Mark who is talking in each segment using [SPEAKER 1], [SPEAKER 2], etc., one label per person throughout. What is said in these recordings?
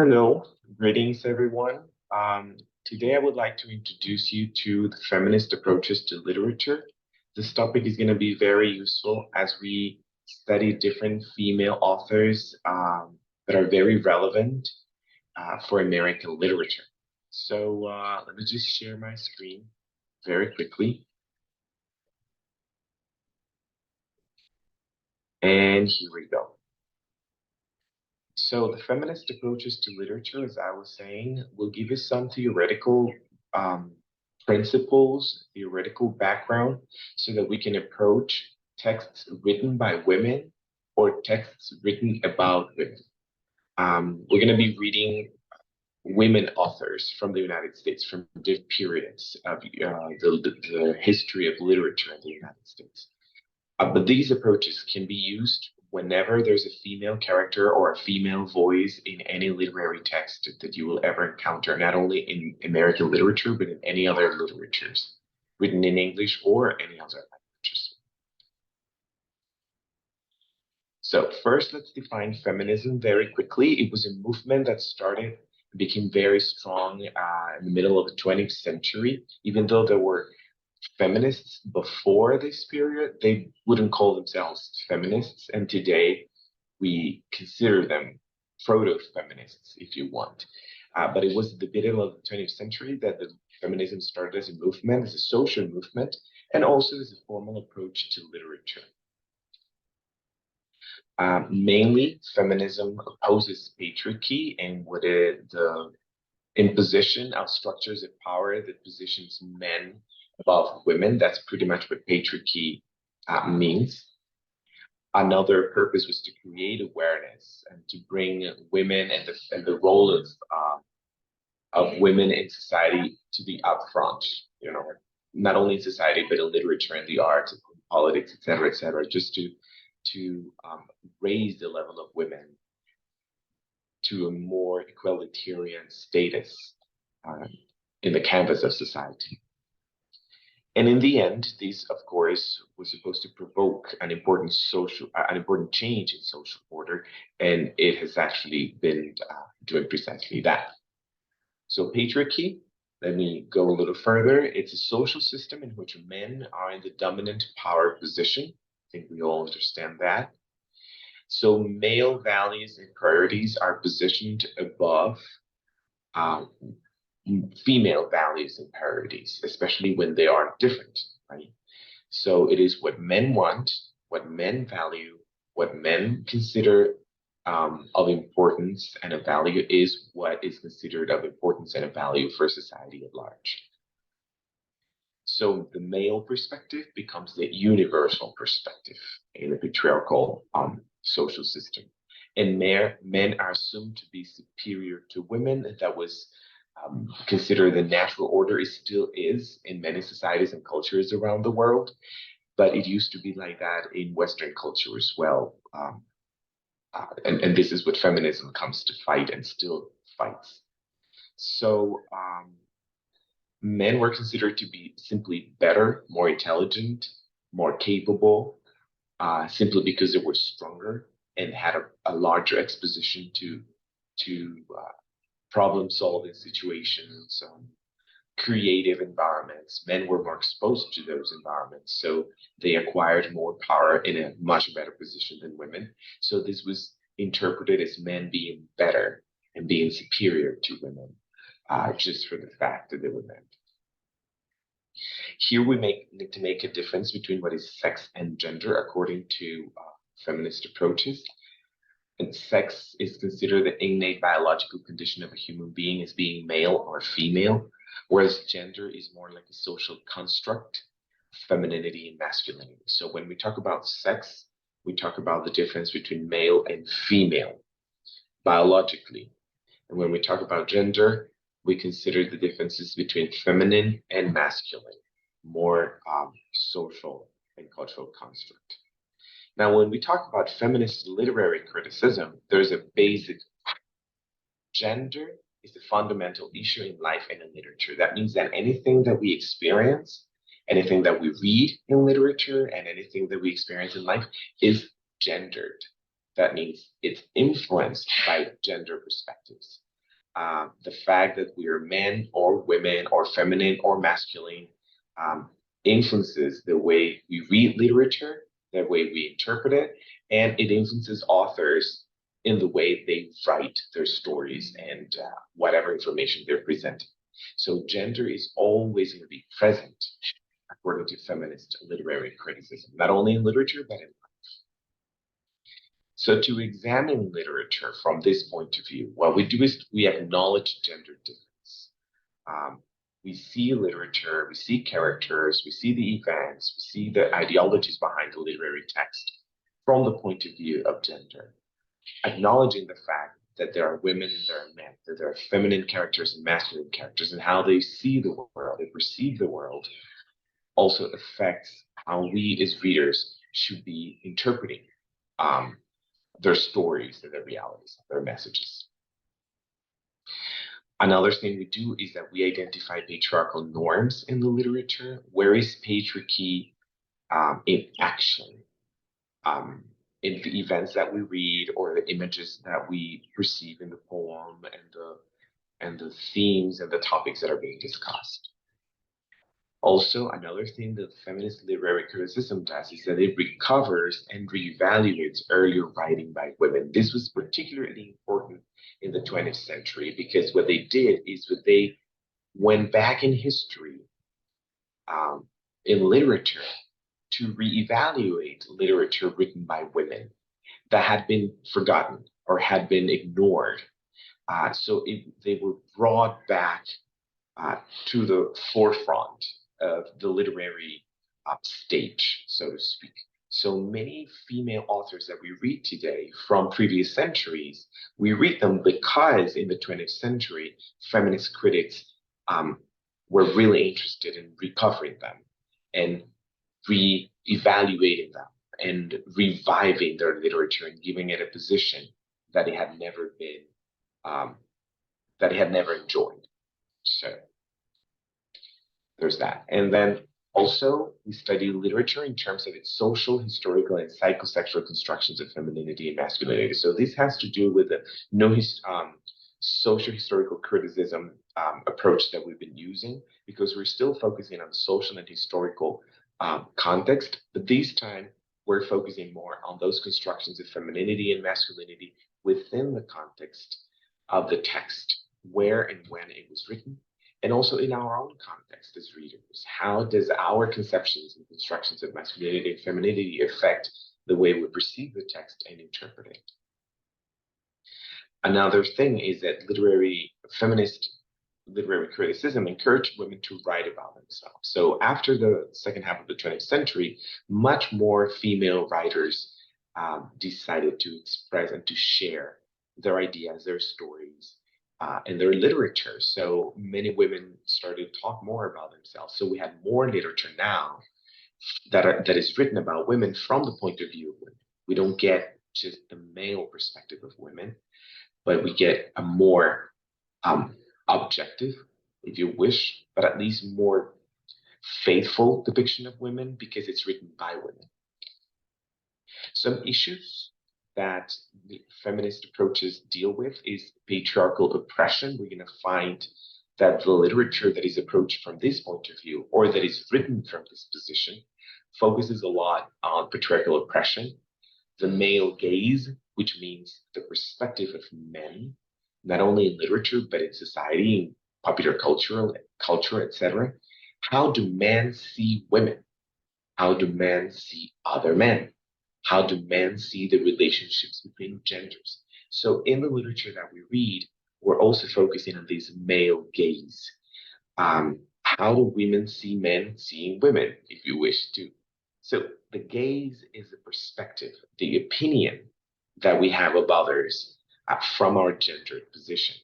[SPEAKER 1] Hello, greetings everyone. Today I would like to introduce you to the feminist approaches to literature. This topic is going to be very useful as we study different female authors that are very relevant for American literature. So let me just share my screen very quickly. And here we go. So the feminist approaches to literature, as I was saying, will give us some theoretical um, principles, theoretical background, so that we can approach texts written by women or texts written about women. We're going to be reading women authors from the United States from different periods of the history of literature in the United States. But these approaches can be used whenever there's a female character or a female voice in any literary text that you will ever encounter, not only in American literature, but in any other literatures, written in English or any other languages. So first, let's define feminism very quickly. It was a movement that started, became very strong in the middle of the 20th century, even though there were feminists before this period, they wouldn't call themselves feminists. And today we consider them proto-feminists, if you want. But it was the middle of the 20th century that the feminism started as a movement, as a social movement, and also as a formal approach to literature. Mainly, feminism opposes patriarchy and what is the imposition of structures of power that positions men above women. That's pretty much what patriarchy means. Another purpose was to create awareness and to bring women and the role of women in society to the upfront, not only in society, but in literature and the arts, and politics, et cetera, just to raise the level of women to a more egalitarian status uh, in the canvas of society. And in the end, this, of course, was supposed to provoke an important change in social order, and it has actually been doing precisely that. So patriarchy, let me go a little further. It's a social system in which men are in the dominant power position. I think we all understand that. So male values and priorities are positioned above um, female values and priorities, especially when they are different, right? So it is what men want, what men value, what men consider of importance and of value is what is considered of importance and of value for society at large. So the male perspective becomes the universal perspective in the patriarchal social system. And men are assumed to be superior to women. That was considered the natural order. It still is in many societies and cultures around the world, but it used to be like that in Western culture as well. And this is what feminism comes to fight and still fights. So men were considered to be simply better, more intelligent, more capable, simply because they were stronger and had a larger exposition to problem solving situations, creative environments. Men were more exposed to those environments, so they acquired more power in a much better position than women. So this was interpreted as men being better and being superior to women, just for the fact that they were men. Here we need to make a difference between what is sex and gender according to feminist approaches. And sex is considered the innate biological condition of a human being as being male or female, whereas gender is more like a social construct, femininity and masculinity. So when we talk about sex, we talk about the difference between male and female biologically. And when we talk about gender, we consider the differences between feminine and masculine, more social and cultural construct. Now, when we talk about feminist literary criticism, there's a basic gender is the fundamental issue in life and in literature. That means that anything that we experience, anything that we read in literature, and anything that we experience in life is gendered. That means it's influenced by gender perspectives. the fact that we are men or women or feminine or masculine um, influences the way we read literature, the way we interpret it, and it influences authors in the way they write their stories and whatever information they're presenting. So gender is always going to be present, according to feminist literary criticism, not only in literature, but in so to examine literature from this point of view, what we do is we acknowledge gender difference. Um, we see literature, we see characters, we see the events, we see the ideologies behind the literary text from the point of view of gender, acknowledging the fact that there are women and there are men, that there are feminine characters and masculine characters, and how they see the world, they perceive the world, also affects how we as readers should be interpreting um, their stories and their realities, their messages. Another thing we do is that we identify patriarchal norms in the literature. Where is patriarchy in action? In the events that we read or the images that we perceive in the poem and the themes and the topics that are being discussed. Also, another thing that feminist literary criticism does is that it recovers and reevaluates earlier writing by women. This was particularly important in the 20th century because what they did is that they went back in history, um, in literature, to reevaluate literature written by women that had been forgotten or had been ignored. They were brought back to the forefront of the literary stage, so to speak. So many female authors that we read today from previous centuries, we read them because in the 20th century, feminist critics um, were really interested in recovering them and re-evaluating them and reviving their literature and giving it a position that it had never been, um, that it had never enjoyed. So there's that. And then also, we study literature in terms of its social, historical, and psychosexual constructions of femininity and masculinity. So this has to do with the social historical criticism approach that we've been using because we're still focusing on the social and historical context, but this time we're focusing more on those constructions of femininity and masculinity within the context of the text, where and when it was written, and also in our own context as readers. How does our conceptions and constructions of masculinity and femininity affect the way we perceive the text and interpret it? Another thing is that feminist literary criticism encouraged women to write about themselves. So after the second half of the 20th century, much more female writers decided to express and to share their ideas, their stories, and their literature. So many women started to talk more about themselves. So we have more literature now that is written about women from the point of view of women. We don't get just the male perspective of women, but we get a more objective, if you wish, but at least more faithful depiction of women because it's written by women. Some issues that the feminist approaches deal with is patriarchal oppression. We're going to find that the literature that is approached from this point of view or that is written from this position focuses a lot on patriarchal oppression, the male gaze, which means the perspective of men, not only in literature, but in society, in popular culture, etc. How do men see women? How do men see other men? How do men see the relationships between genders? So in the literature that we read, we're also focusing on this male gaze. How do women see men seeing women, if you wish to? So the gaze is the perspective, the opinion that we have of others from our gendered position.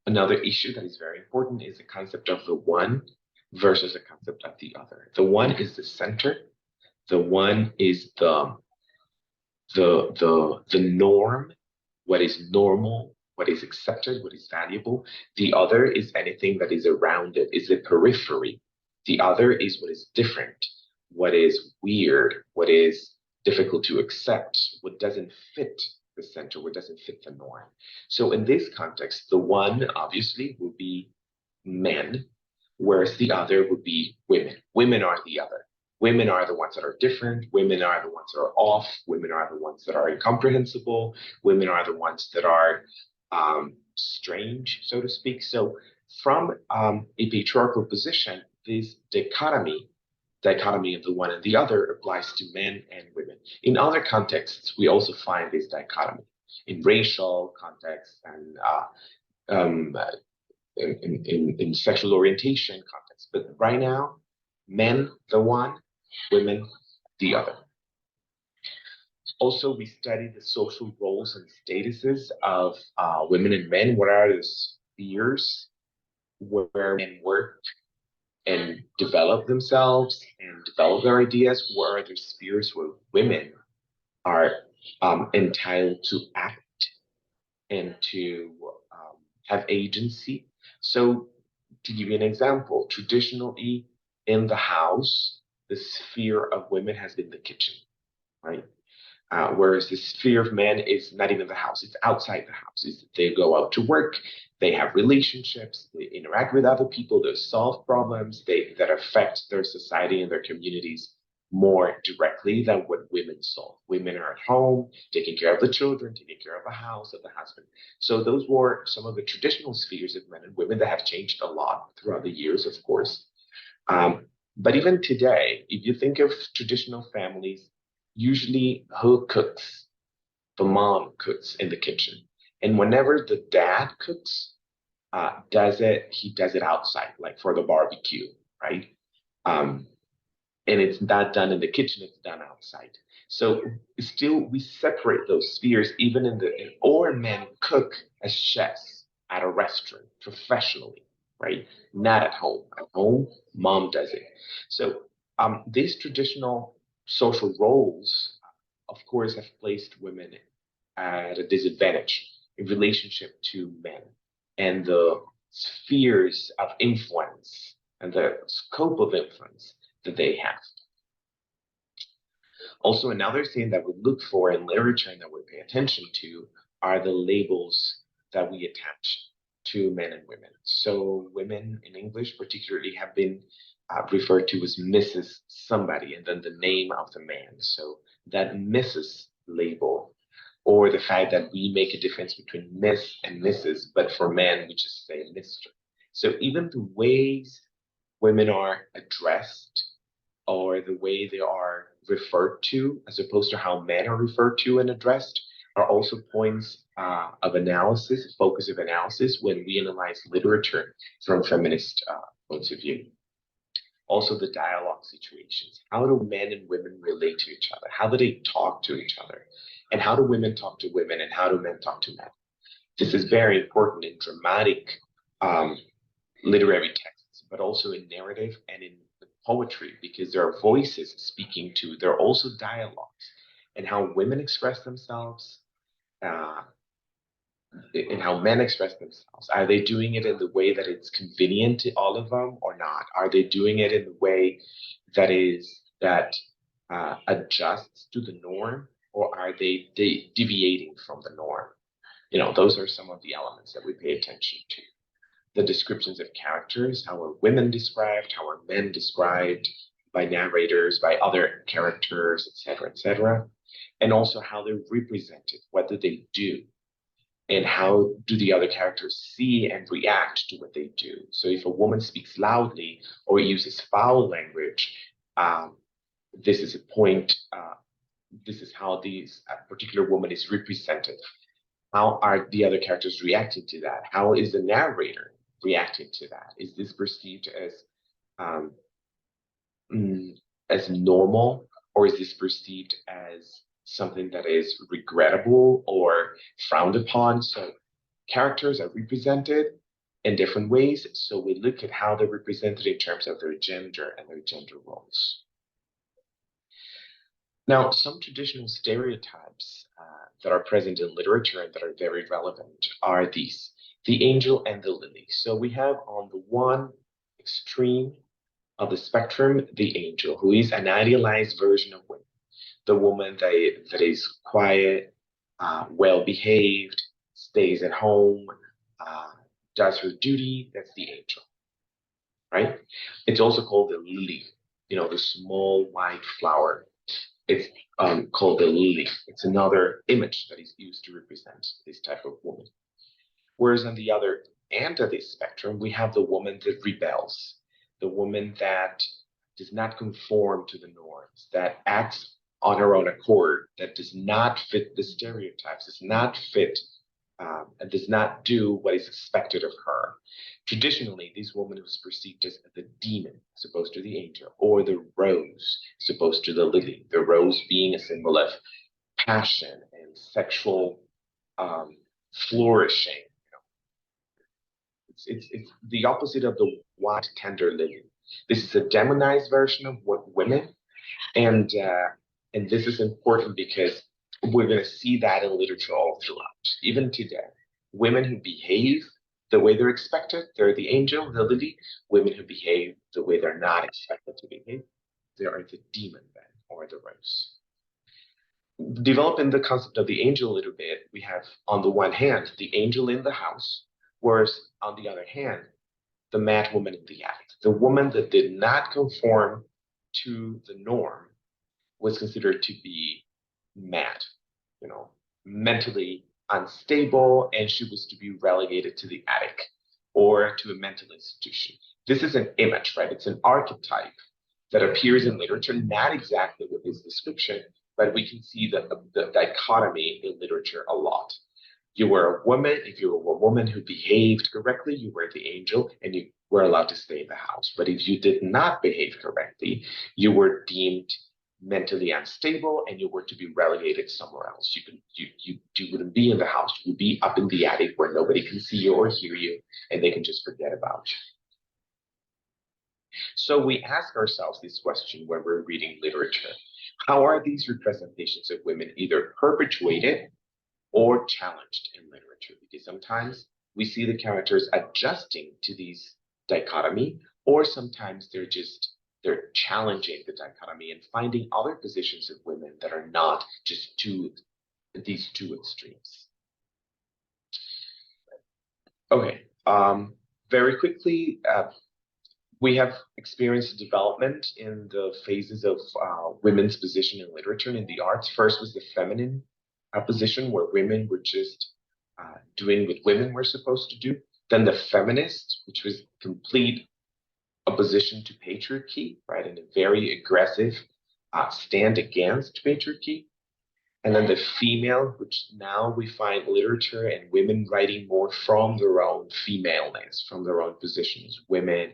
[SPEAKER 1] Another issue that is very important is the concept of the one versus the concept of the other. The one is the center. The one is the norm, what is normal, what is accepted, what is valuable. The other is anything that is around it, is the periphery. The other is what is different, what is weird, what is difficult to accept, what doesn't fit the center, what doesn't fit the norm. So in this context, the one obviously would be men, whereas the other would be women. Women are the other. Women are the ones that are different. Women are the ones that are off. Women are the ones that are incomprehensible. Women are the ones that are strange, so to speak. So from a patriarchal position, this dichotomy of the one and the other applies to men and women. In other contexts, we also find this dichotomy in racial contexts and um, in sexual orientation context. But right now, men the one, women the other. Also, we study the social roles and statuses of women and men. What are the spheres where men work and develop themselves and develop their ideas? What are the spheres where women are entitled to act and to have agency? So, to give you an example, traditionally in the house, the sphere of women has been the kitchen, right? Whereas the sphere of men is not even the house, it's outside the house. They go out to work, they have relationships, they interact with other people, they solve problems that affect their society and their communities more directly than what women solve. Women are at home, taking care of the children, taking care of the house, of the husband. So those were some of the traditional spheres of men and women that have changed a lot throughout the years, of course. But even today, if you think of traditional families, usually who cooks? The mom cooks in the kitchen. And whenever the dad cooks, he does it outside, like for the barbecue, right? Um, and it's not done in the kitchen, it's done outside. So still we separate those spheres even or men cook as chefs at a restaurant professionally, right? Not at home. At home, mom does it. So these traditional social roles, of course, have placed women at a disadvantage in relationship to men, and the spheres of influence and the scope of influence that they have. Also, another thing that we look for in literature and that we pay attention to are the labels that we attach to men and women. So, women in English, particularly, have been referred to as Mrs. Somebody and then the name of the man. So, that Mrs. label, or the fact that we make a difference between Miss and Mrs., but for men, we just say Mr. So, even the ways women are addressed or the way they are referred to, as opposed to how men are referred to and addressed, are also points of analysis, focus of analysis when we analyze literature from feminist points of view. Also, the dialogue situations. How do men and women relate to each other? How do they talk to each other? And how do women talk to women? And how do men talk to men? This is very important in dramatic literary texts, but also in narrative and in poetry, because there are voices speaking to, there are also dialogues, and how women express themselves, uh, and how men express themselves. Are they doing it in the way that it's convenient to all of them or not? Are they doing it in the way that adjusts to the norm, or are they deviating from the norm? Those are some of the elements that we pay attention to. The descriptions of characters, how are women described, how are men described by narrators, by other characters, etc., and also how they're represented, what do they do, and how do the other characters see and react to what they do. So if a woman speaks loudly or uses foul language, this is a point, this is how this particular woman is represented. How are the other characters reacting to that? How is the narrator reacting to that? Is this perceived um, as normal, or is this perceived as something that is regrettable or frowned upon? So characters are represented in different ways. So we look at how they're represented in terms of their gender and their gender roles. Now, some traditional stereotypes that are present in literature and that are very relevant are these: the angel and the lily. So we have on the one extreme of the spectrum, the angel, who is an idealized version of women, the woman that is quiet, well behaved, stays at home, uh, does her duty. That's the angel, right? It's also called the lily, the small white flower. It's called the lily. It's another image that is used to represent this type of woman. Whereas on the other end of this spectrum, we have the woman that rebels, the woman that does not conform to the norms, that acts on her own accord, that does not fit the stereotypes, does not fit and does not do what is expected of her. Traditionally, this woman was perceived as the demon, as opposed to the angel, or the rose, as opposed to the lily, the rose being a symbol of passion and sexual um, flourishing. It's the opposite of the white tender lily. This is a demonized version of what women, and this is important because we're going to see that in literature all throughout, even today. Women who behave the way they're expected, they're the angel, the lily. Women who behave the way they're not expected to behave, they are the demon then, or the rose. Developing the concept of the angel a little bit, we have on the one hand the angel in the house, whereas on the other hand, the mad woman in the attic, the woman that did not conform to the norm, was considered to be mad, mentally unstable, and she was to be relegated to the attic or to a mental institution. This is an image, right? It's an archetype that appears in literature, not exactly with this description, but we can see the dichotomy in literature a lot. You were a woman, if you were a woman who behaved correctly, you were the angel and you were allowed to stay in the house. But if you did not behave correctly, you were deemed mentally unstable and you were to be relegated somewhere else. You wouldn't be in the house. You would be up in the attic where nobody can see you or hear you and they can just forget about you. So we ask ourselves this question when we're reading literature. How are these representations of women either perpetuated or challenged in literature? Because sometimes we see the characters adjusting to these dichotomy, or sometimes they're challenging the dichotomy and finding other positions of women that are not just these two extremes. Okay, very quickly, we have experienced development in the phases of women's position in literature and in the arts. First was the feminine position, where women were just doing what women were supposed to do. Then the feminist, which was complete opposition to patriarchy, right, and a very aggressive stand against patriarchy. And then the female, which now we find literature and women writing more from their own femaleness, from their own positions, women,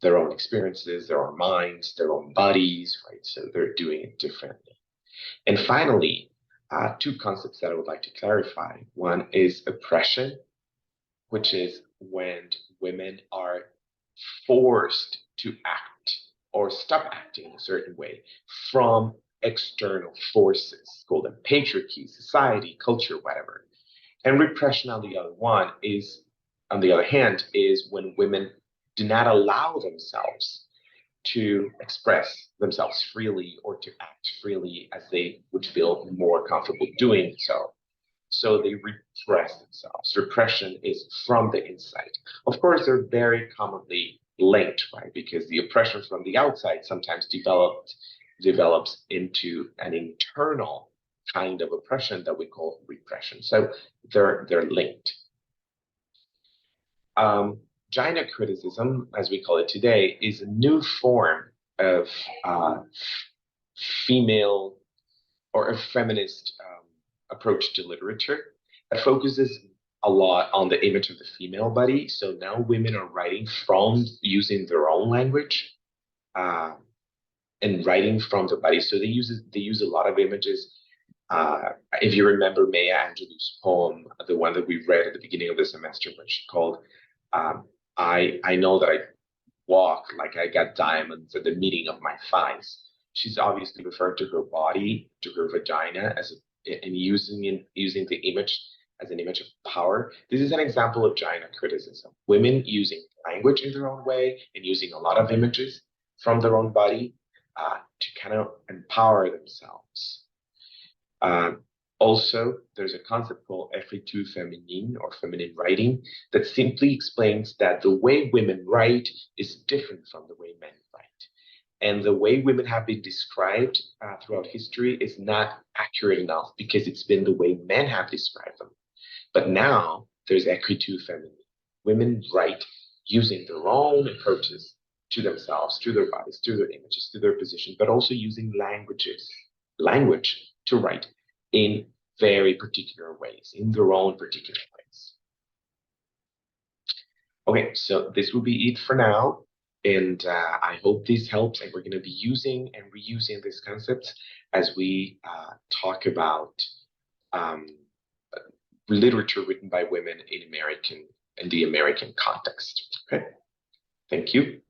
[SPEAKER 1] their own experiences, their own minds, their own bodies, right? So they're doing it differently. And finally, two concepts that I would like to clarify. One is oppression, which is when women are forced to act or stop acting in a certain way from external forces, called them patriarchy, society, culture, whatever. And repression on the on the other hand, is when women do not allow themselves to express themselves freely or to act freely as they would feel more comfortable doing so. So they repress themselves. Repression is from the inside. Of course, they're very commonly linked, right? Because the oppression from the outside sometimes develops into an internal kind of oppression that we call repression. So they're linked. Gender criticism, as we call it today, is a new form of female or a feminist approach to literature that focuses a lot on the image of the female body. So now women are writing from using their own language uh, and writing from the body. So they use a lot of images. If you remember Maya Angelou's poem, the one that we read at the beginning of the semester, which called "I know that I walk like I got diamonds at the meeting of my thighs." She's obviously referring to her body, to her vagina, and using the image as an image of power. This is an example of gender criticism. Women using language in their own way and using a lot of images from their own body to kind of empower themselves. Uh, Also, there's a concept called écriture féminine or feminine writing that simply explains that the way women write is different from the way men write. And the way women have been described throughout history is not accurate enough because it's been the way men have described them. But now there's écriture féminine. Women write using their own approaches to themselves, to their bodies, to their images, to their position, but also using language to write in very particular ways, in their own particular ways. Okay, so this will be it for now. And I hope this helps. And we're going to be using and reusing these concepts as we talk about um, literature written by women in the American context. Okay, thank you.